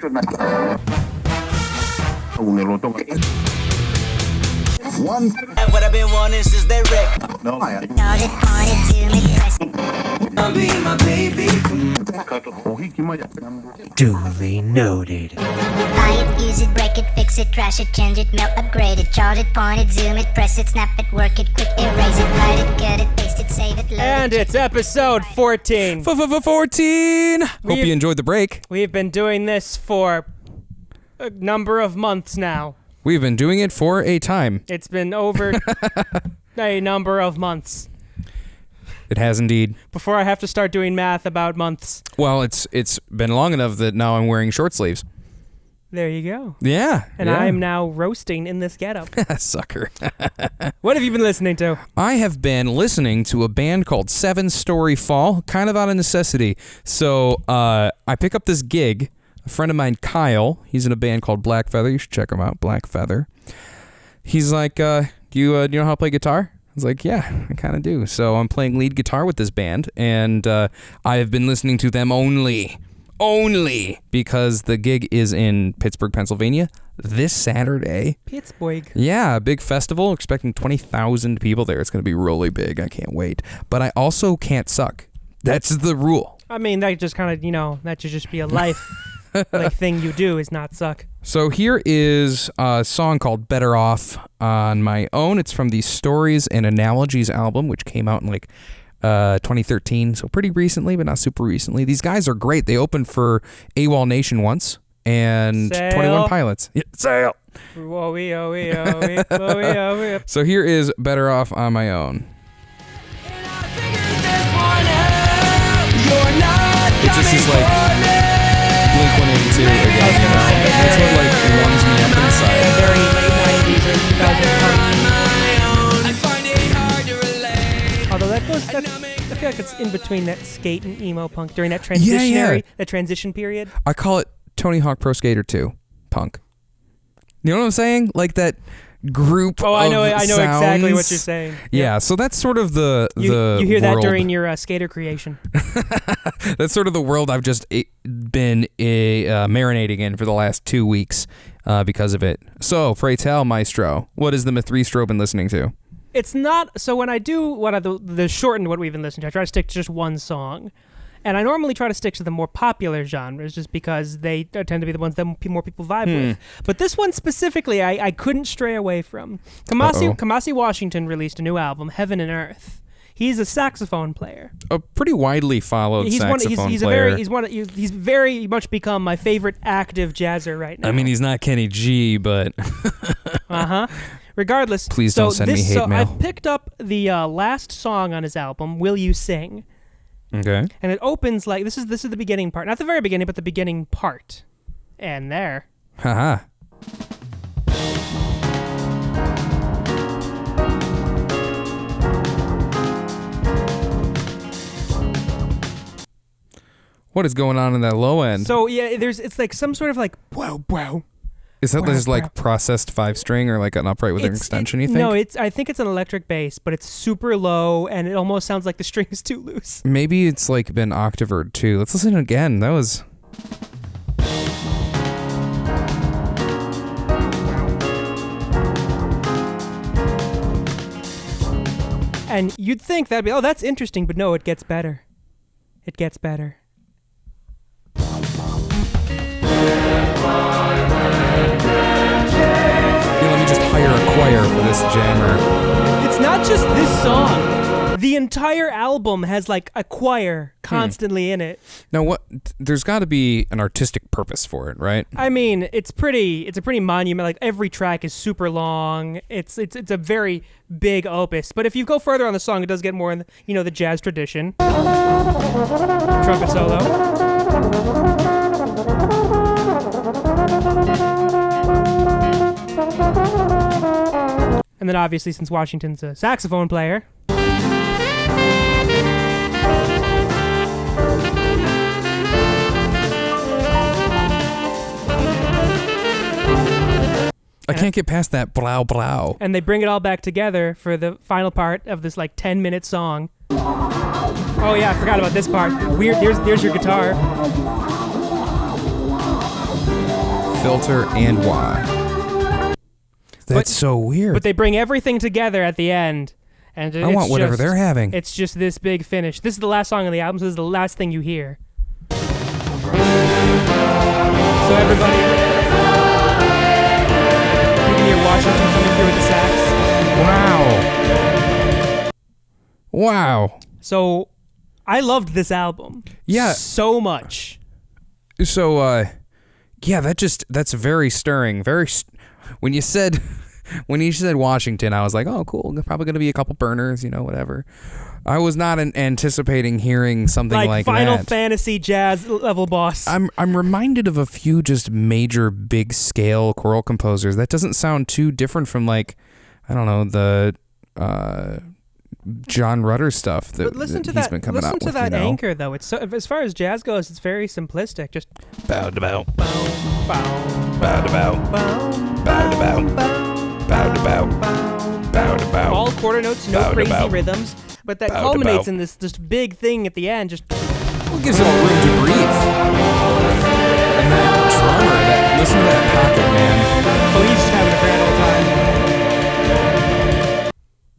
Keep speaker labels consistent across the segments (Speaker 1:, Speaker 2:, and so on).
Speaker 1: What I've been wanting since they wreck.
Speaker 2: No, I
Speaker 1: Be my baby.
Speaker 3: Duly noted.
Speaker 4: Buy it, use it, break it, fix it, trash it, change it, melt, upgrade it, charge it, point it, zoom it, press it, snap it, work it, quick erase it, hide it, cut it, paste it, save it, load
Speaker 5: And
Speaker 4: it.
Speaker 5: it's episode 14.
Speaker 6: 14. Hope you enjoyed the break.
Speaker 5: We've been doing this for a number of months now.
Speaker 6: We've been doing it for a time.
Speaker 5: It's been over a number of months.
Speaker 6: It has indeed.
Speaker 5: Before I have to start doing math about months.
Speaker 6: Well, it's been long enough that now I'm wearing short sleeves.
Speaker 5: There you go.
Speaker 6: Yeah.
Speaker 5: And
Speaker 6: yeah.
Speaker 5: I am now roasting in this getup.
Speaker 6: Sucker.
Speaker 5: What have you been listening to?
Speaker 6: I have been listening to a band called 7 Story Fall, kind of out of necessity. So I pick up this gig. A friend of mine, Kyle, he's in a band called Black Feather. You should check him out, Black Feather. He's like, do you know how to play guitar? I was like, yeah, I kind of do. So I'm playing lead guitar with this band, and I have been listening to them only because the gig is in Pittsburgh, Pennsylvania this Saturday.
Speaker 5: Pittsburgh.
Speaker 6: Yeah, a big festival, expecting 20,000 people there. It's going to be really big. I can't wait. But I also can't suck. That's the rule.
Speaker 5: I mean, that just kind of, that should just be a life thing you do is not suck.
Speaker 6: So here is a song called Better Off on My Own. It's from the Stories and Analogies album, which came out in 2013, so pretty recently, but not super recently. These guys are great. They opened for AWOL Nation once and
Speaker 5: Sail.
Speaker 6: 21 Pilots. Yeah, sail! So here is Better Off on My Own. It just is like Blink-182 again, you know? That's what warms me up inside.
Speaker 5: Very late 90s or 2000s. Although I feel like it's in between that skate and emo punk during that that transition period.
Speaker 6: I call it Tony Hawk Pro Skater 2 punk. You know what I'm saying? Like that group
Speaker 5: I know
Speaker 6: sounds.
Speaker 5: exactly what you're saying.
Speaker 6: Yeah, so that's sort of the
Speaker 5: you hear
Speaker 6: world.
Speaker 5: that during your skater creation.
Speaker 6: That's sort of the world I've just been marinating in for the last 2 weeks because of it. So, pray tell, Ma3stro, what has the Ma3stro been listening to?
Speaker 5: It's not, so when I do the shortened what we've been listening to, I try to stick to just one song. And I normally try to stick to the more popular genres just because they tend to be the ones that more people vibe with. But this one specifically, I couldn't stray away from. Kamasi Washington released a new album, Heaven and Earth. He's a saxophone player.
Speaker 6: A pretty widely followed saxophone player.
Speaker 5: He's very much become my favorite active jazzer right now.
Speaker 6: I mean, he's not Kenny G, but...
Speaker 5: Regardless.
Speaker 6: Please don't send me hate mail.
Speaker 5: I've picked up the last song on his album, Will You Sing?
Speaker 6: Okay.
Speaker 5: And it opens like this is the beginning part. Not the very beginning, but the beginning part. And there.
Speaker 6: Haha. What is going on in that low end?
Speaker 5: So yeah, it's like some sort of like wow.
Speaker 6: Is that just like processed 5-string or like an upright with an extension, you think?
Speaker 5: No, I think it's an electric bass, but it's super low and it almost sounds like the string is too loose.
Speaker 6: Maybe it's like been octaved too. Let's listen again. That was...
Speaker 5: And you'd think that'd be, that's interesting, but no, it gets better. It gets better.
Speaker 6: Let me just hire a choir for this jammer.
Speaker 5: It's not just this song. The entire album has like a choir constantly in it.
Speaker 6: Now, what? There's got to be an artistic purpose for it, right?
Speaker 5: I mean, it's a pretty monument. Like every track is super long. It's a very big opus. But if you go further on the song, it does get more in the jazz tradition. Trumpet solo. And then obviously, since Washington's a saxophone player.
Speaker 6: I can't get past that blow blow.
Speaker 5: And they bring it all back together for the final part of this like 10-minute song. Oh yeah, I forgot about this part. Weird. There's your guitar.
Speaker 6: filter, and wah. That's so weird.
Speaker 5: But they bring everything together at the end. And
Speaker 6: I want whatever they're having.
Speaker 5: It's just this big finish. This is the last song on the album, so this is the last thing you hear. So everybody, you can hear Washington coming through with the sax.
Speaker 6: Wow.
Speaker 5: So I loved this album.
Speaker 6: Yeah.
Speaker 5: So much.
Speaker 6: So, yeah, that's very stirring. When you said Washington, I was like, oh, cool. Probably going to be a couple burners, whatever. I was not anticipating hearing something like
Speaker 5: Final
Speaker 6: that.
Speaker 5: Fantasy jazz level boss.
Speaker 6: I'm reminded of a few just major big scale choral composers. That doesn't sound too different from I don't know, the John Rutter stuff that he's been coming out with.
Speaker 5: Listen to that anchor though. It's so, as far as jazz goes, it's very simplistic. Just
Speaker 6: bow to bow,
Speaker 5: bow,
Speaker 6: bow to bow, bow to bow, bow to bow, bow to bow.
Speaker 5: All quarter notes, no crazy rhythms, but that culminates in this just big thing at the end. Just
Speaker 6: gives it all room to breathe. And that drummer, listen to that pocket, man.
Speaker 5: Oh, he's just having a grand old time.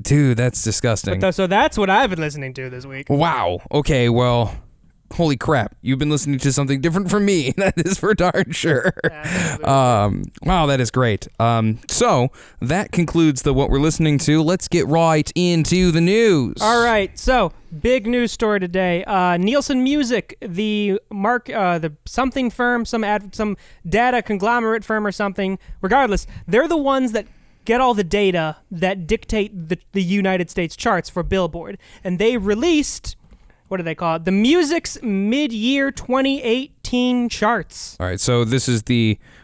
Speaker 6: Dude, that's disgusting.
Speaker 5: So that's what I've been listening to this week.
Speaker 6: Wow. Okay, well, holy crap. You've been listening to something different from me. That is for darn sure. Wow, that is great. So that concludes what we're listening to. Let's get right into the news.
Speaker 5: All right. So big news story today. Nielsen Music, the something firm, some data conglomerate firm or something. Regardless, they're the ones that get all the data that dictate the United States charts for Billboard. And they released, what do they call it? The Music's mid-year 2018 charts.
Speaker 6: All right, so this is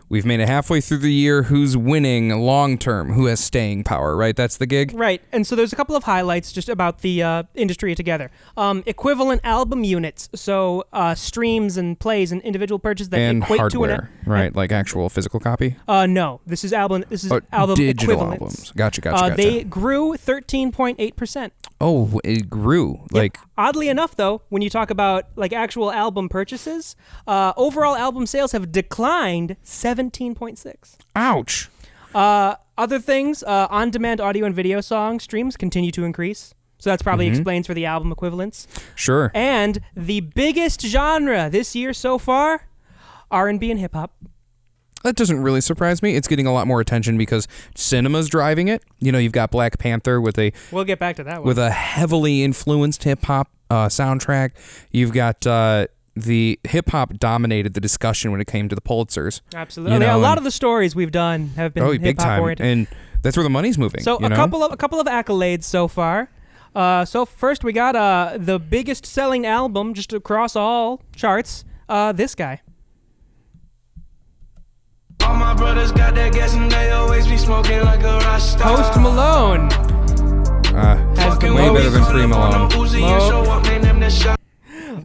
Speaker 6: we've made it halfway through the year. Who's winning long-term? Who has staying power, right? That's the gig?
Speaker 5: Right, and so there's a couple of highlights just about the industry together. Equivalent album units, so streams and plays and individual purchases that
Speaker 6: and
Speaker 5: equate
Speaker 6: hardware,
Speaker 5: to
Speaker 6: right? Like actual physical copy?
Speaker 5: No, this is album
Speaker 6: digital
Speaker 5: equivalents.
Speaker 6: albums. Gotcha.
Speaker 5: They grew 13.8%.
Speaker 6: Oh, it grew.
Speaker 5: Yep. Oddly enough, though, when you talk about actual album purchases, overall album sales have declined 17.6%.
Speaker 6: Ouch.
Speaker 5: Other things, on-demand audio and video song streams continue to increase. So that's probably explains for the album equivalents.
Speaker 6: Sure.
Speaker 5: And the biggest genre this year so far, R&B and hip-hop.
Speaker 6: That doesn't really surprise me. It's getting a lot more attention because cinema's driving it. You've got Black Panther with
Speaker 5: We'll get back to that one.
Speaker 6: With a heavily influenced hip-hop soundtrack. You've got the hip-hop dominated the discussion when it came to the Pulitzers.
Speaker 5: Absolutely. A lot of the stories we've done have been hip-hop oriented.
Speaker 6: And that's where the money's moving.
Speaker 5: So a couple of accolades so far. So first we got the biggest selling album just across all charts, this guy.
Speaker 1: All my brothers got that gas and they always be smoking like a Rasta.
Speaker 5: Post Malone has the
Speaker 6: way better than pre-Malone.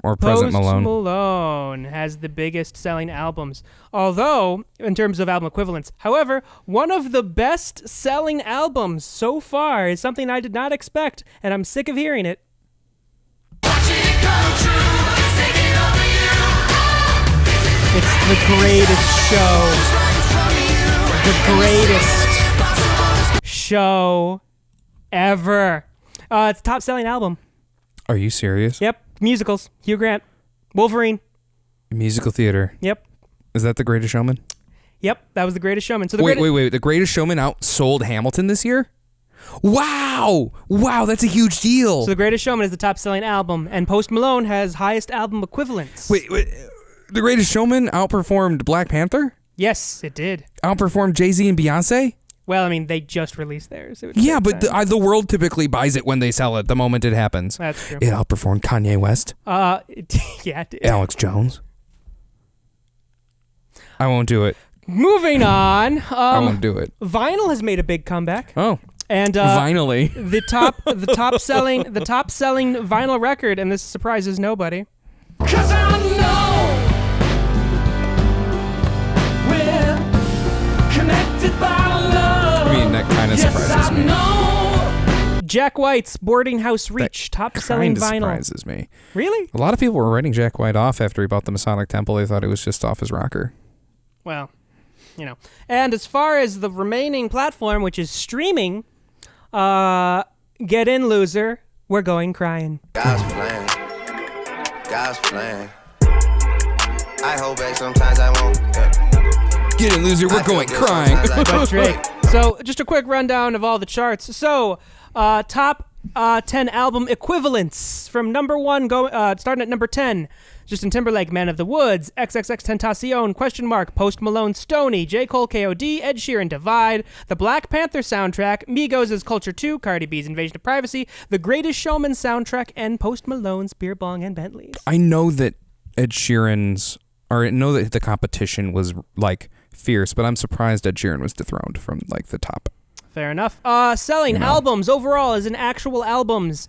Speaker 6: Or present Malone.
Speaker 5: Post Malone has the biggest selling albums. Although, in terms of album equivalents, however, one of the best selling albums so far is something I did not expect, and I'm sick of hearing it. It's the greatest show. The greatest show ever. It's top selling album.
Speaker 6: Are you serious?
Speaker 5: Yep. Musicals. Hugh Grant. Wolverine.
Speaker 6: Musical theater.
Speaker 5: Yep.
Speaker 6: Is that The Greatest Showman?
Speaker 5: Yep. That was The Greatest Showman. So
Speaker 6: wait. The Greatest Showman outsold Hamilton this year? Wow, that's a huge deal.
Speaker 5: So The Greatest Showman is the top selling album, and Post Malone has highest album equivalents.
Speaker 6: Wait. The Greatest Showman outperformed Black Panther?
Speaker 5: Yes, it did.
Speaker 6: Outperformed Jay-Z and Beyonce?
Speaker 5: Well, I mean, they just released theirs.
Speaker 6: Yeah, but the world typically buys it when they sell it, the moment it happens.
Speaker 5: That's true.
Speaker 6: It outperformed Kanye West.
Speaker 5: Yeah, it did.
Speaker 6: Alex Jones. I won't do it.
Speaker 5: Moving on.
Speaker 6: I won't do it.
Speaker 5: Vinyl has made a big comeback.
Speaker 6: Oh.
Speaker 5: And
Speaker 6: finally.
Speaker 5: the top selling vinyl record, and this surprises nobody.
Speaker 1: 'Cause I know we're connected by love.
Speaker 6: I mean, that kind of surprises me.
Speaker 5: Jack White's Boarding House Reach, top selling vinyl.
Speaker 6: Surprises me.
Speaker 5: Really?
Speaker 6: A lot of people were writing Jack White off after he bought the Masonic Temple. They thought it was just off his rocker.
Speaker 5: Well, you know. And as far as the remaining platform, which is streaming, get in, loser. We're going crying.
Speaker 2: God's plan. God's plan. I hold back sometimes I won't. Yeah.
Speaker 6: Get in, loser. We're going crying.
Speaker 5: But Drake. So just a quick rundown of all the charts. So top 10 album equivalents from number 1 starting at number 10. Justin Timberlake, Man of the Woods, XXXTentacion, Question Mark, Post Malone, Stoney, J. Cole, KOD, Ed Sheeran, Divide, the Black Panther soundtrack, Migos' Culture 2, Cardi B's Invasion of Privacy, The Greatest Showman soundtrack, and Post Malone's Beer Bong and Bentleys. I
Speaker 6: know that the competition was like fierce, but I'm surprised Ed Sheeran was dethroned from like the top.
Speaker 5: Fair enough. Selling albums overall as in actual albums.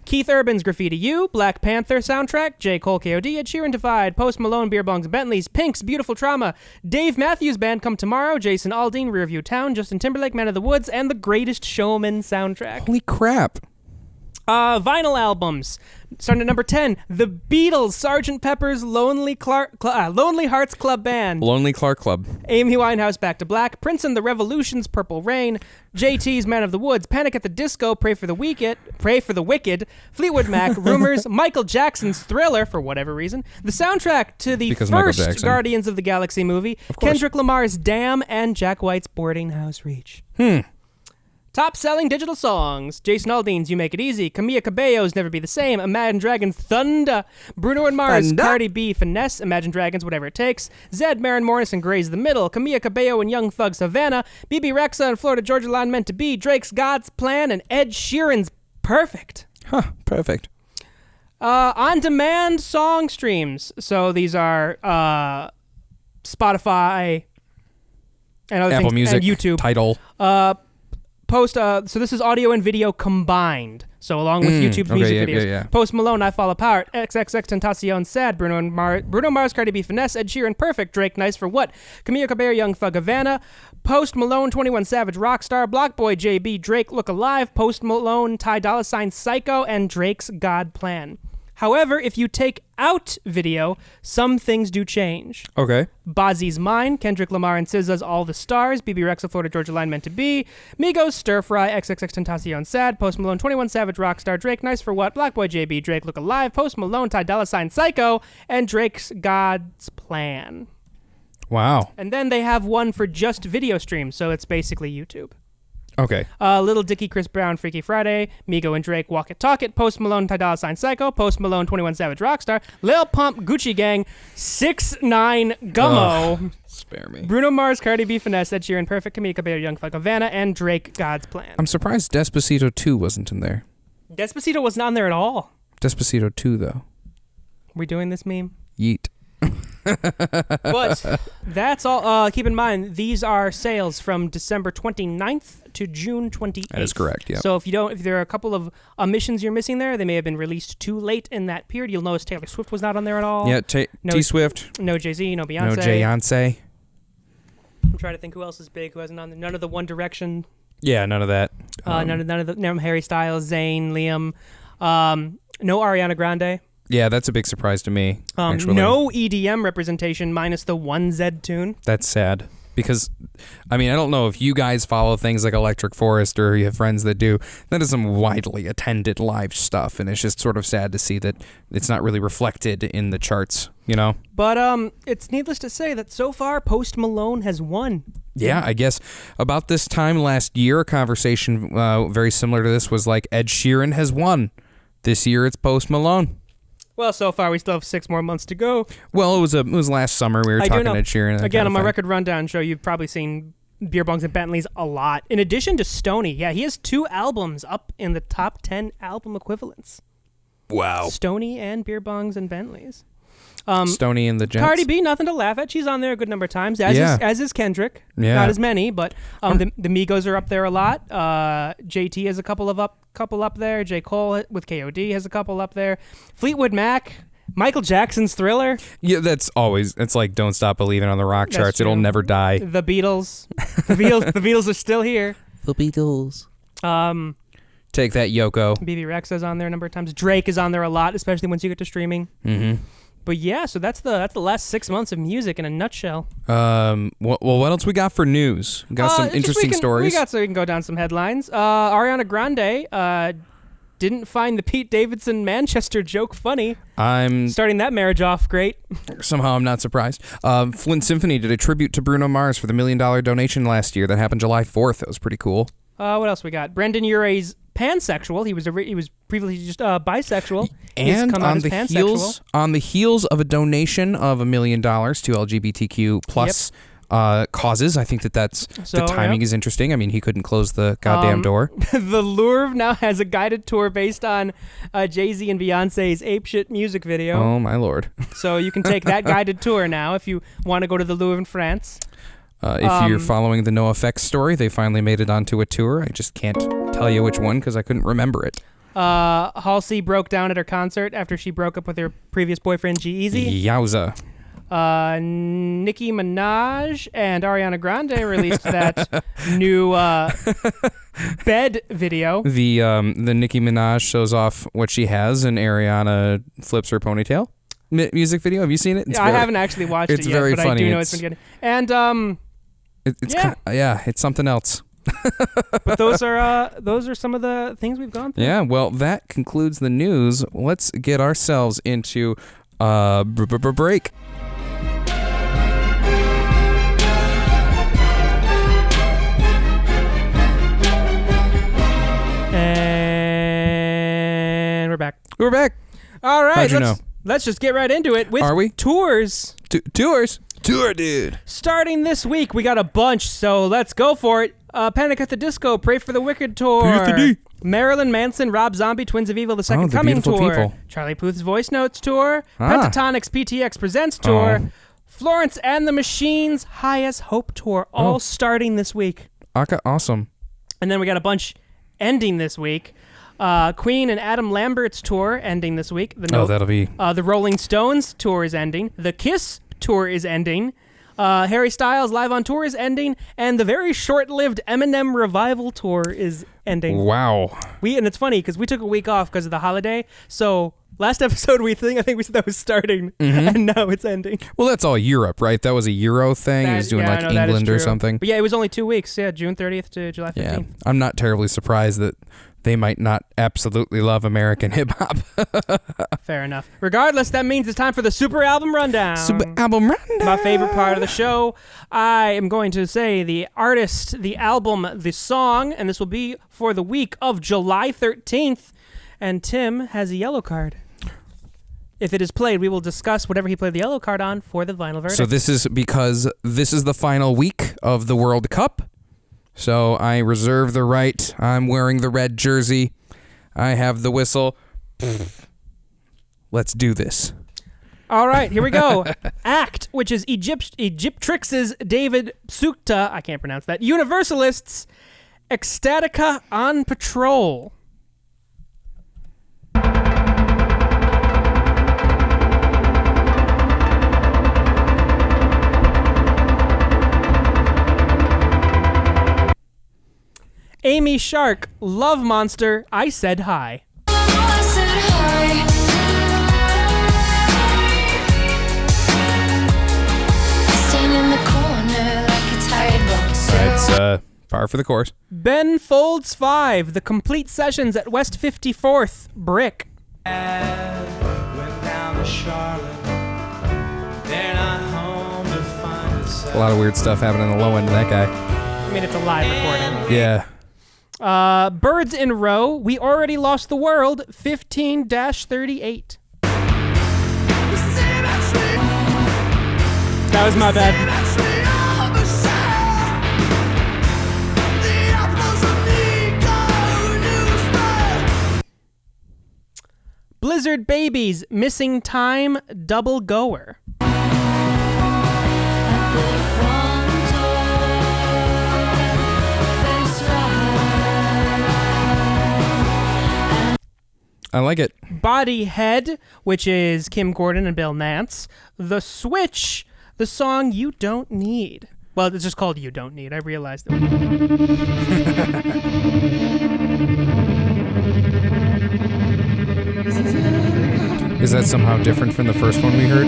Speaker 5: Keith Urban's Graffiti U, Black Panther soundtrack, J. Cole, KOD, Ed Sheeran, Divide, Post Malone, Beer Bongs and Bentleys, Pink's Beautiful Trauma, Dave Matthews Band Come Tomorrow, Jason Aldean, Rearview Town, Justin Timberlake, Man of the Woods, and The Greatest Showman soundtrack.
Speaker 6: Holy crap.
Speaker 5: Vinyl albums. Starting at number 10, The Beatles, Sgt. Pepper's Lonely Hearts Club Band.
Speaker 6: Lonely Clark Club.
Speaker 5: Amy Winehouse, Back to Black. Prince and the Revolution's Purple Rain. JT's Man of the Woods, Panic at the Disco, Pray for the Wicked. Fleetwood Mac, Rumors, Michael Jackson's Thriller, for whatever reason. The soundtrack to the first Guardians of the Galaxy movie. Kendrick Lamar's Damn, and Jack White's Boarding House Reach. Top-selling digital songs. Jason Aldean's You Make It Easy. Camila Cabello's Never Be the Same. Imagine Dragons' Thunder. Bruno and Mars, Cardi B, Finesse. Imagine Dragons, Whatever It Takes. Zed, Maren Morrison, Graze the Middle. Camila Cabello and Young Thug, Savannah. BB Rexa and Florida Georgia Line Meant to Be. Drake's God's Plan and Ed Sheeran's Perfect.
Speaker 6: Perfect.
Speaker 5: On-demand song streams. So these are Spotify and other
Speaker 6: Apple
Speaker 5: things,
Speaker 6: Music,
Speaker 5: and YouTube.
Speaker 6: Tidal.
Speaker 5: So this is audio and video combined. So along with YouTube's music videos.
Speaker 6: Yeah.
Speaker 5: Post Malone, I Fall Apart. XXXTentacion, Sad. Bruno Mars, Cardi B, Finesse. Ed Sheeran, Perfect. Drake, Nice for What. Camila Cabello, Young Thug, Havana. Post Malone, 21 Savage, Rockstar. Block Boy, JB, Drake, Look Alive. Post Malone, Ty Dolla $ign, Psycho, and Drake's God Plan. However, if you take out video, some things do change.
Speaker 6: Okay.
Speaker 5: Bozzy's Mine, Kendrick Lamar and SZA's All the Stars, BB Rexa, Florida Georgia Line Meant to Be, Migos, Stir Fry, XXXTentacion, Sad, Post Malone, 21 Savage, Rockstar, Drake, Nice for What, Black Boy, JB, Drake, Look Alive, Post Malone, Ty Dolla $ign, Psycho, and Drake's God's Plan.
Speaker 6: Wow.
Speaker 5: And then they have one for just video streams, so it's basically YouTube.
Speaker 6: Okay.
Speaker 5: Little Dicky, Chris Brown, Freaky Friday, Migo and Drake, Walk It, Talk It, Post Malone, Ty Dolla $ign, Psycho, Post Malone, 21 Savage, Rockstar, Lil Pump, Gucci Gang, 6ix9ine, Gummo,
Speaker 6: spare me.
Speaker 5: Bruno Mars, Cardi B, Finesse, Ed Sheeran, Perfect, Camila Cabello, Young Thug, Havana, and Drake, God's Plan.
Speaker 6: I'm surprised Despacito 2 wasn't in there.
Speaker 5: Despacito was not in there at all.
Speaker 6: Despacito 2, though.
Speaker 5: We doing this meme?
Speaker 6: Yeet.
Speaker 5: But that's all. Keep in mind, these are sales from December 29th to June 28th.
Speaker 6: That is correct, yeah.
Speaker 5: So if there are a couple of omissions you're missing there, they may have been released too late in that period. You'll notice Taylor Swift was not on there at all.
Speaker 6: Yeah, T-Swift.
Speaker 5: No Jay-Z, no Beyonce.
Speaker 6: No Jay-Yonce.
Speaker 5: I'm trying to think who else is big, who hasn't on there. None of the One Direction.
Speaker 6: Yeah, none of that.
Speaker 5: None of Harry Styles, Zayn, Liam. No Ariana Grande.
Speaker 6: Yeah, that's a big surprise to me, actually.
Speaker 5: No EDM representation minus the one Zed tune.
Speaker 6: That's sad. Because, I mean, I don't know if you guys follow things like Electric Forest or you have friends that do. That is some widely attended live stuff, and it's just sort of sad to see that it's not really reflected in the charts, you know?
Speaker 5: But it's needless to say that so far, Post Malone has won.
Speaker 6: Yeah, I guess about this time last year, a conversation very similar to this was like, Ed Sheeran has won. This year, it's Post Malone.
Speaker 5: Well, so far, we still have 6 more months to go.
Speaker 6: Well, it was last summer. We were talking Ed Sheeran.
Speaker 5: Again, on my record rundown show, you've probably seen Beerbongs and Bentleys a lot. In addition to Stoney, yeah, he has 2 albums up in the top 10 album equivalents.
Speaker 6: Wow.
Speaker 5: Stoney and Beerbongs and Bentleys.
Speaker 6: Stoney and the Gents.
Speaker 5: Cardi B, nothing to laugh at. She's on there a good number of times, as is Kendrick.
Speaker 6: Yeah.
Speaker 5: Not as many, but the Migos are up there a lot. JT has a couple up there. J. Cole with KOD has a couple up there. Fleetwood Mac, Michael Jackson's Thriller.
Speaker 6: Yeah, it's like Don't Stop Believing on the rock charts.
Speaker 5: True.
Speaker 6: It'll never die.
Speaker 5: The Beatles. The Beatles are still here.
Speaker 6: The Beatles. Take that, Yoko.
Speaker 5: BB Rexa is on there a number of times. Drake is on there a lot, especially once you get to streaming.
Speaker 6: Mm-hmm.
Speaker 5: But yeah, so that's the last 6 months of music in a nutshell.
Speaker 6: Well, what else we got for news? We got some interesting stories.
Speaker 5: We can go down some headlines. Ariana Grande didn't find the Pete Davidson Manchester joke funny. I'm starting that marriage off great.
Speaker 6: Somehow I'm not surprised. Flint Symphony did a tribute to Bruno Mars for the $1 million donation last year. That happened July 4th. That was pretty cool.
Speaker 5: What else we got? Brendan Uray's pansexual. He was previously just bisexual.
Speaker 6: And
Speaker 5: come
Speaker 6: on the heels of a donation of $1 million to LGBTQ plus causes, I think that's the timing is interesting. I mean, he couldn't close the goddamn door.
Speaker 5: The Louvre now has a guided tour based on Jay-Z and Beyonce's apeshit music video.
Speaker 6: Oh my lord!
Speaker 5: So you can take that guided tour now if you want to go to the Louvre in France.
Speaker 6: If you're following the NoFX story, they finally made it onto a tour. I just can't tell you which one because I couldn't remember it.
Speaker 5: Halsey broke down at her concert after she broke up with her previous boyfriend, G-Eazy.
Speaker 6: Yowza.
Speaker 5: Nicki Minaj and Ariana Grande released that new bed video.
Speaker 6: The Nicki Minaj shows off what she has and Ariana flips her ponytail music video. Have you seen it?
Speaker 5: I haven't actually watched it yet,
Speaker 6: very
Speaker 5: but
Speaker 6: funny.
Speaker 5: I do know it's been good. And
Speaker 6: it's something else.
Speaker 5: But those are some of the things we've gone through.
Speaker 6: Yeah, well, that concludes the news. Let's get ourselves into break.
Speaker 5: And we're back.
Speaker 6: We're back.
Speaker 5: All right,
Speaker 6: How'd you know?
Speaker 5: Let's just get right into it with
Speaker 6: Are we?
Speaker 5: Tours.
Speaker 6: Tours? Tour, dude.
Speaker 5: Starting this week, we got a bunch, so let's go for it. Panic at the Disco, Pray for the Wicked tour. Marilyn Manson, Rob Zombie, Twins of Evil, The Second Coming tour.
Speaker 6: People.
Speaker 5: Charlie Puth's Voice Notes tour. Pentatonix PTX Presents tour. Florence and the Machine's High as Hope tour, all starting this week.
Speaker 6: Awesome.
Speaker 5: And then we got a bunch ending this week. Queen and Adam Lambert's tour ending this week.
Speaker 6: That'll be...
Speaker 5: The Rolling Stones tour is ending. The Kiss tour is ending. Harry Styles live on tour is ending. And the very short-lived Eminem Revival tour is ending.
Speaker 6: Wow.
Speaker 5: And it's funny because we took a week off because of the holiday. So last episode I think we said that was starting. And now it's ending.
Speaker 6: Well, that's all Europe, right? That was a Euro thing. He was doing England or something.
Speaker 5: But yeah, it was only 2 weeks. Yeah, June 30th to July 15th.
Speaker 6: Yeah. I'm not terribly surprised that they might not absolutely love American hip-hop.
Speaker 5: Fair enough. Regardless, that means it's time for the Super Album Rundown.
Speaker 6: Super Album Rundown.
Speaker 5: My favorite part of the show. I am going to say the artist, the album, the song, and this will be for the week of July 13th. And Tim has a yellow card. If it is played, we will discuss whatever he played the yellow card on for the vinyl verdict.
Speaker 6: So this is because this is the final week of the World Cup. So I reserve the right. I'm wearing the red jersey. I have the whistle. Let's do this.
Speaker 5: All right, here we go. ACT, which is Egyptrix's David Sukta, I can't pronounce that, Universalists, Ecstatica on Patrol. Amy Shark, Love Monster, I Said Hi.
Speaker 7: I said hi. Staying in the corner like a tired boxer.
Speaker 6: That's par for the course.
Speaker 5: Ben Folds 5, The Complete Sessions at West 54th, Brick.
Speaker 1: Went down to Charlotte. They're not home to find us.
Speaker 6: A lot of weird stuff happening on the low end of that guy.
Speaker 5: I mean, it's a live recording.
Speaker 6: Yeah.
Speaker 5: Birds in Row, We Already Lost the World, 15-38. That was my bad. Blizzard Babies, Missing Time, Double Goer.
Speaker 6: I like it.
Speaker 5: Body Head, which is Kim Gordon and Bill Nance. The Switch, the song You Don't Need. Well, it's just called You Don't Need. I realized it.
Speaker 6: Is that somehow different from the first one we heard?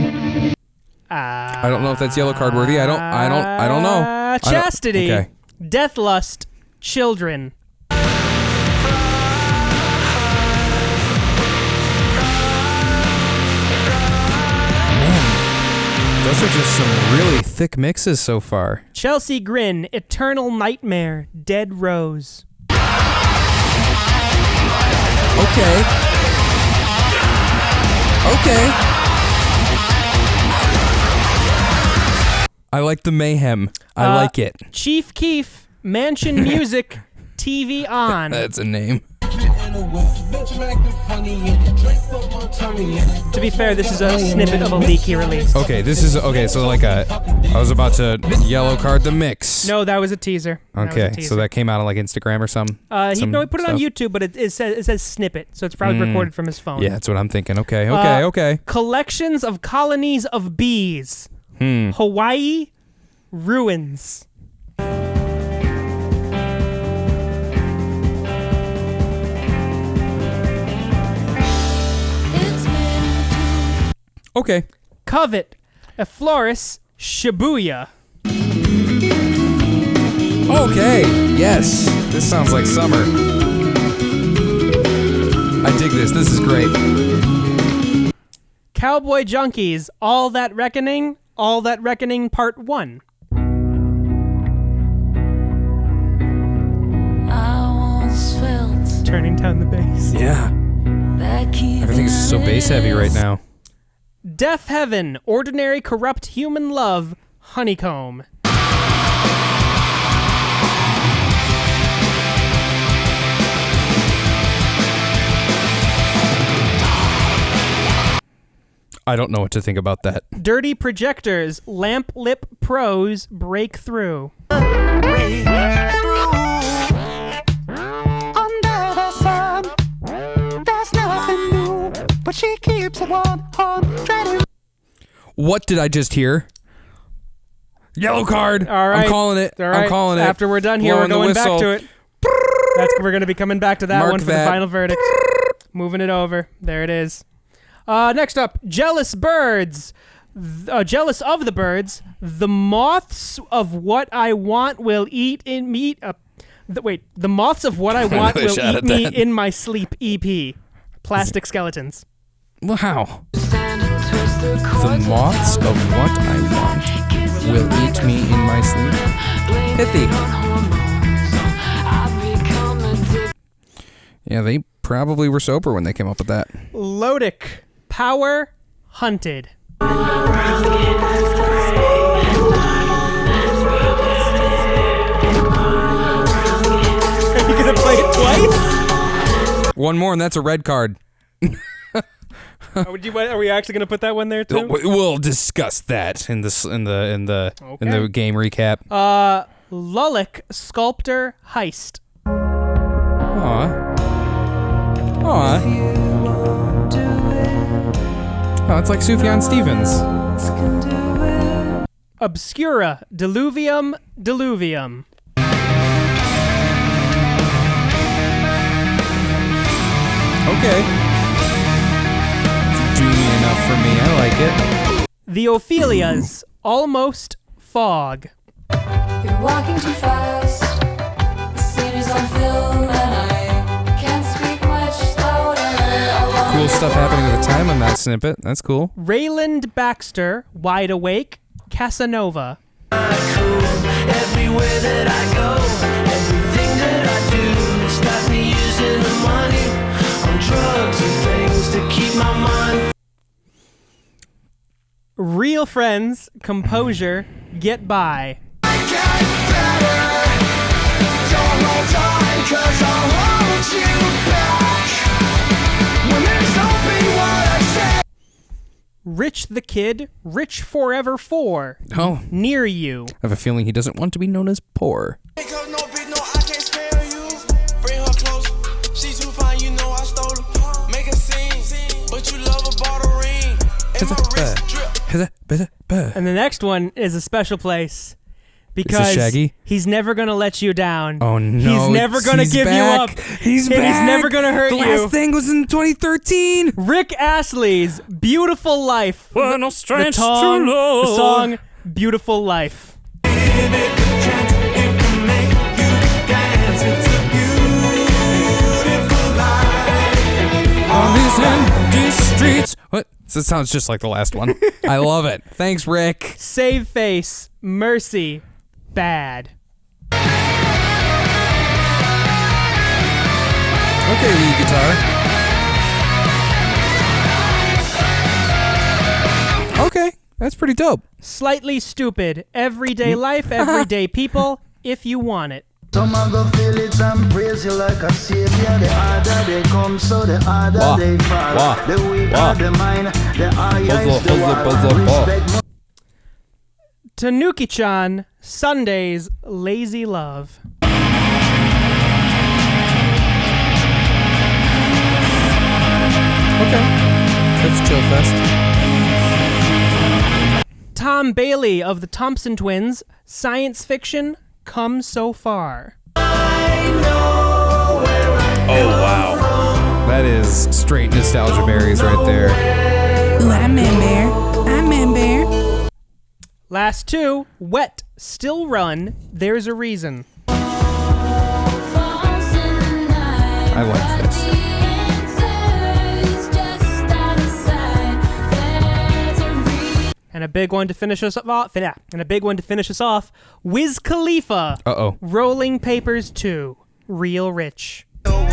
Speaker 6: I don't know if that's yellow card worthy. I don't know.
Speaker 5: Chastity.
Speaker 6: Okay.
Speaker 5: Death Lust. Children.
Speaker 6: Those are just some really thick mixes so far.
Speaker 5: Chelsea Grin. Eternal Nightmare. Dead Rose.
Speaker 6: Okay. I like the mayhem. I like it.
Speaker 5: Chief Keef. Mansion Music. TV On.
Speaker 6: That's a name.
Speaker 5: To be fair, this is a snippet of a leak he released.
Speaker 6: Okay, this is okay. So like I was about to yellow card the mix.
Speaker 5: No, that was a teaser.
Speaker 6: Okay, so that came out on like Instagram or something.
Speaker 5: He put it on YouTube, but it says snippet, so it's probably recorded from his phone.
Speaker 6: Yeah, that's what I'm thinking. Okay.
Speaker 5: Collections of colonies of bees. Hawaii ruins.
Speaker 6: Okay.
Speaker 5: Covet. A Floris. Shibuya.
Speaker 6: Okay. Yes. This sounds like summer. I dig this. This is great.
Speaker 5: Cowboy Junkies. All That Reckoning. All That Reckoning Part 1. Turning down the bass.
Speaker 6: Yeah. Everything's so bass heavy right now.
Speaker 5: Death Heaven. Ordinary Corrupt Human Love. Honeycomb.
Speaker 6: I don't know what to think about that.
Speaker 5: Dirty Projectors. Lamp Lip Pros. Break-Thru.
Speaker 8: But she keeps it 100.
Speaker 5: What
Speaker 6: did I just hear? Yellow card.
Speaker 5: All right.
Speaker 6: I'm calling it.
Speaker 5: All right.
Speaker 6: I'm calling it.
Speaker 5: After we're done here,
Speaker 6: Blowing
Speaker 5: we're going
Speaker 6: the
Speaker 5: back
Speaker 6: whistle.
Speaker 5: to it. We're going to be coming back to that
Speaker 6: Mark
Speaker 5: one for
Speaker 6: that.
Speaker 5: the final verdict. Moving it over. There it is. Next up, Jealous Birds. Jealous of the Birds. The Moths of What I Want Will Eat in Me. The Moths of What I Want Will Eat Me in My Sleep EP. Plastic Skeletons.
Speaker 6: Wow. The moths of what I want will eat me in my sleep. Pithy. Yeah, they probably were sober when they came up with that.
Speaker 5: Lodic. Power Hunted. Are you going to play it twice?
Speaker 6: One more and that's a red card.
Speaker 5: Are we actually going to put that one there too?
Speaker 6: We'll discuss that in the game recap.
Speaker 5: Lulic Sculptor Heist.
Speaker 6: Aw. Oh, it's like Sufjan Stevens.
Speaker 5: Obscura Diluvium.
Speaker 6: Okay. Dreamy enough for me. I like it.
Speaker 5: The Ophelias. Almost Fog.
Speaker 7: You're walking too fast. The scene is on film and I can't speak much louder.
Speaker 6: Cool stuff happening at the time on that snippet. That's cool.
Speaker 5: Rayland Baxter. Wide Awake. Casanova.
Speaker 1: Everywhere that I go, everything that I do, stop me using the money on drugs and things to keep my mind.
Speaker 5: Real Friends. Composure. Get By.
Speaker 1: I get better. Don't hold on, 'cause I want you back. When there's hoping what I say.
Speaker 5: Rich the Kid. Rich Forever 4.
Speaker 6: Oh.
Speaker 5: Near You.
Speaker 6: I have a feeling he doesn't want to be known as poor.
Speaker 1: Because no bitch, no, I can't spare you. Bring her close. She's too fine, you know I stole her. Make a scene, but you love her, bought a ring. And my wrist drip.
Speaker 5: And the next one is a special place. Because
Speaker 6: Shaggy?
Speaker 5: he's never going to let you down.
Speaker 6: Oh, no.
Speaker 5: He's never going to give
Speaker 6: back.
Speaker 5: you up.
Speaker 6: He's
Speaker 5: and
Speaker 6: back.
Speaker 5: He's never going to hurt
Speaker 6: the
Speaker 5: you.
Speaker 6: last thing was in 2013.
Speaker 5: Rick Astley's Beautiful Life.
Speaker 6: Well, strange
Speaker 5: the song,
Speaker 6: to love.
Speaker 5: the song Beautiful Life.
Speaker 6: On these empty streets. What? This sounds just like the last one. I love it. Thanks, Rick.
Speaker 5: Save Face, Mercy, Bad.
Speaker 6: Okay, lead guitar. Okay, that's pretty dope.
Speaker 5: Slightly Stupid, Everyday Life, Everyday People, If You Want It.
Speaker 1: Some a go feel it and praise you like a savior. The harder they come, so the harder they fall. The weaker the mind, the higher is the wall. Respect
Speaker 5: Tanuki-chan, Sundays, Lazy Love.
Speaker 6: Okay, that's chill fest.
Speaker 5: Tom Bailey of the Thompson Twins, Science Fiction, Come So Far.
Speaker 6: Oh, wow. That is straight nostalgia berries right there.
Speaker 8: Ooh, I'm Man Bear. I'm Man Bear.
Speaker 5: Last two, Wet, Still Run, There's a Reason.
Speaker 6: I like this.
Speaker 5: And a big one to finish us off. Wiz Khalifa.
Speaker 6: Uh-oh.
Speaker 5: Rolling Papers 2, Real Rich.
Speaker 6: Okay,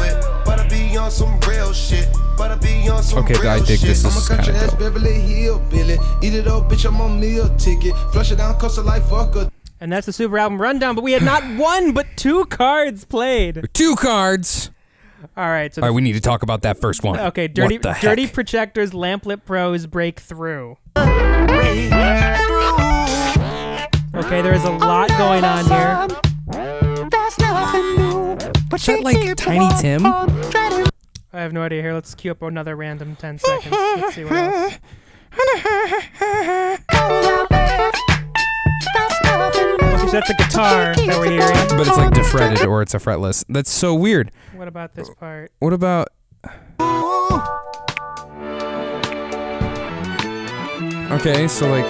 Speaker 6: I dig this. This is kind of dope.
Speaker 5: And that's the Super Album Rundown, but we had not one but two cards played.
Speaker 6: 2 cards.
Speaker 5: All right, so
Speaker 6: All right, we need to talk about that first one.
Speaker 5: okay,
Speaker 6: What the heck?
Speaker 5: Dirty Projectors, Lamplit Pros, Break-Thru. Okay, there is a lot going on here.
Speaker 6: Is that like Tiny Tim?
Speaker 5: I have no idea. Here, let's queue up another random 10 seconds. Let's see what else. Okay, so that's a guitar that we're hearing.
Speaker 6: But it's like defretted or it's a fretless. That's so weird.
Speaker 5: What about this part?
Speaker 6: What about... Okay, so like...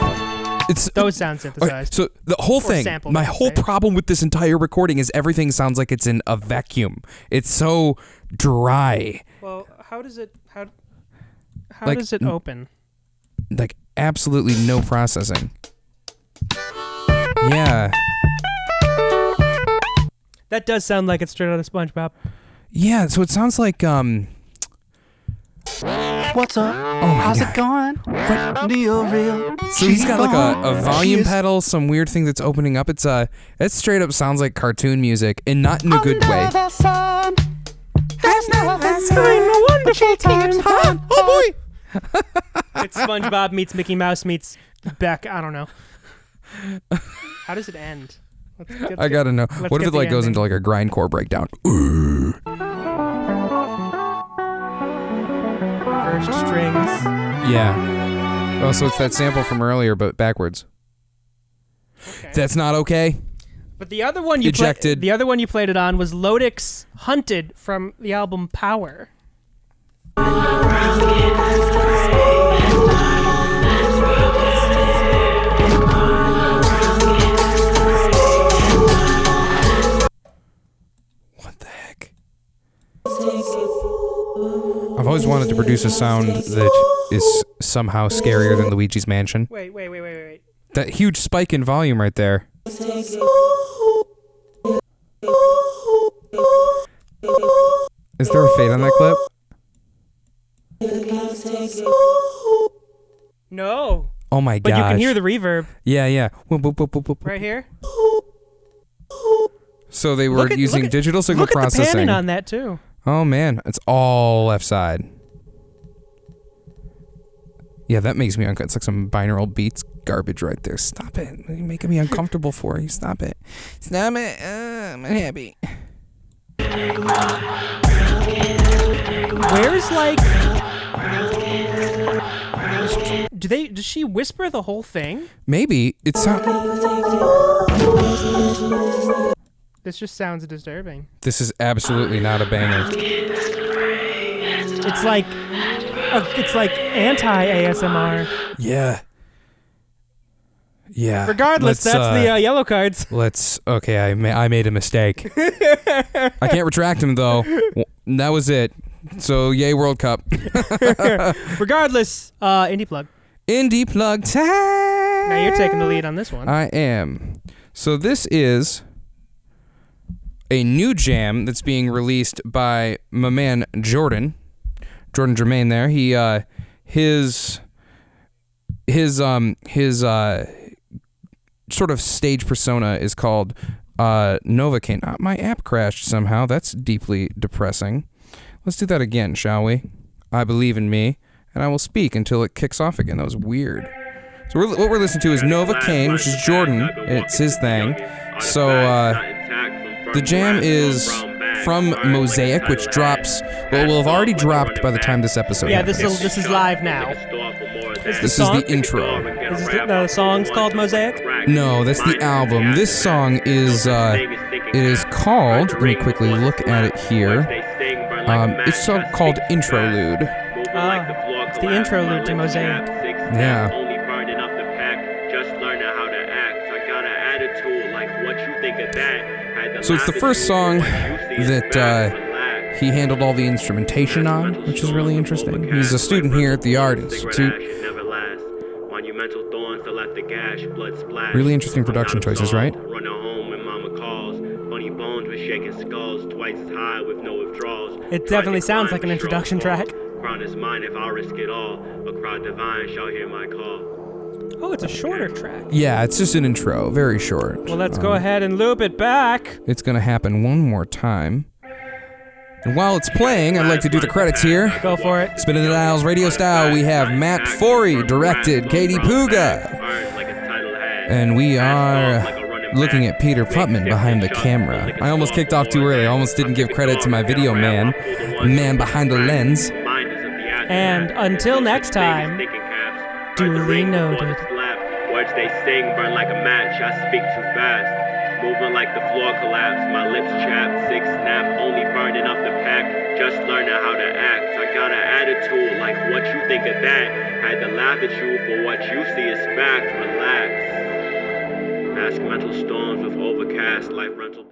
Speaker 6: It's
Speaker 5: Those sound synthesized.
Speaker 6: Okay, so the whole thing,
Speaker 5: sampled,
Speaker 6: my
Speaker 5: I should
Speaker 6: whole
Speaker 5: say.
Speaker 6: problem with this entire recording is everything sounds like it's in a vacuum. It's so dry.
Speaker 5: Well, how does it
Speaker 6: Like,
Speaker 5: does it open?
Speaker 6: Like absolutely no processing. Yeah.
Speaker 5: That does sound like it's straight out of SpongeBob.
Speaker 6: Yeah, so it sounds like
Speaker 8: What's up?
Speaker 6: oh my
Speaker 8: How's
Speaker 6: god.
Speaker 8: it going? Real, real.
Speaker 6: So he's got like a volume pedal, some weird thing that's opening up. It straight up sounds like cartoon music and not in a good way.
Speaker 8: There's no wonderful times.
Speaker 6: Oh boy.
Speaker 5: It's SpongeBob meets Mickey Mouse meets Beck. I don't know. How does it end?
Speaker 6: I gotta know.
Speaker 5: let's
Speaker 6: What if
Speaker 5: get
Speaker 6: it like
Speaker 5: the
Speaker 6: goes
Speaker 5: ending.
Speaker 6: into like a grindcore breakdown?
Speaker 5: Reversed strings.
Speaker 6: Yeah. Oh, so it's that sample from earlier, but backwards.
Speaker 5: Okay.
Speaker 6: That's not okay.
Speaker 5: But the other one you
Speaker 6: Ejected.
Speaker 5: the other one you played it on was Lodic's Hunted from the album Power.
Speaker 6: What the heck? I've always wanted to produce a sound that is somehow scarier than Luigi's Mansion.
Speaker 5: Wait.
Speaker 6: That huge spike in volume right there. Is there a fade on that clip?
Speaker 5: No.
Speaker 6: Oh my
Speaker 5: But
Speaker 6: gosh.
Speaker 5: you can hear the reverb
Speaker 6: Yeah. Whoop, whoop, whoop, whoop, whoop.
Speaker 5: right here.
Speaker 6: So they were using digital signal
Speaker 5: look at the
Speaker 6: processing.
Speaker 5: panning on that too.
Speaker 6: Oh man, it's all left side. Yeah, that makes me uncomfortable. It's like some binaural beats garbage right there. Stop it. You're making me uncomfortable for you. Stop it. Stop it. I'm happy.
Speaker 5: Where's like does she whisper the whole thing?
Speaker 6: Maybe it's not.
Speaker 5: This just sounds disturbing.
Speaker 6: This is absolutely not a banger.
Speaker 5: It's like anti-ASMR.
Speaker 6: Yeah. Yeah.
Speaker 5: Regardless,
Speaker 6: Let's,
Speaker 5: that's the yellow cards.
Speaker 6: Okay, I made a mistake. I can't retract them, though. That was it. So, yay, World Cup.
Speaker 5: Regardless, indie plug.
Speaker 6: Indie plug time.
Speaker 5: Now you're taking the lead on this one.
Speaker 6: I am. So this is a new jam that's being released by my man Jordan Germain. There, he his sort of stage persona is called Novuh. My app crashed somehow. That's deeply depressing. Let's do that again, shall we? I believe in me, and I will speak until it kicks off again. That was weird. So what we're listening to is Novuh, which is Jordan, and it's his thing. So the jam is from Mosaic, which drops, will have already dropped by the time this episode happens.
Speaker 5: This is live now.
Speaker 6: This is the intro.
Speaker 5: Is the song's called Mosaic?
Speaker 6: No, that's the album. This song is, it is called, let me quickly look at it here. It's called Introlude.
Speaker 5: It's the Introlude to Mosaic.
Speaker 6: Yeah. So it's the first song that he handled all the instrumentation on, which is really interesting. He's a student here at the Art Institute. Really interesting production choices, right?
Speaker 5: It definitely sounds like an introduction track. Oh, it's a shorter track.
Speaker 6: Yeah, it's just an intro, very short.
Speaker 5: Well, let's go ahead and loop it back.
Speaker 6: It's going to happen one more time. And while it's playing, I'd like to do the credits here.
Speaker 5: Go for it.
Speaker 6: Spinning the Dials radio style, we have Matt Forry, directed Katie Puga. And we are looking at Peter Putman behind the camera. I almost kicked off too early. I almost didn't give credit to my video man behind the lens.
Speaker 5: And until next time, duly noted.
Speaker 9: Words they sing burn like a match, I speak too fast. Moving like the floor collapsed, my lips chapped, six snap, only burning up the pack. Just learning how to act, I got an attitude like what you think of that. Had to laugh at you for what you see is fact, relax. Mask mental storms with overcast, life rental.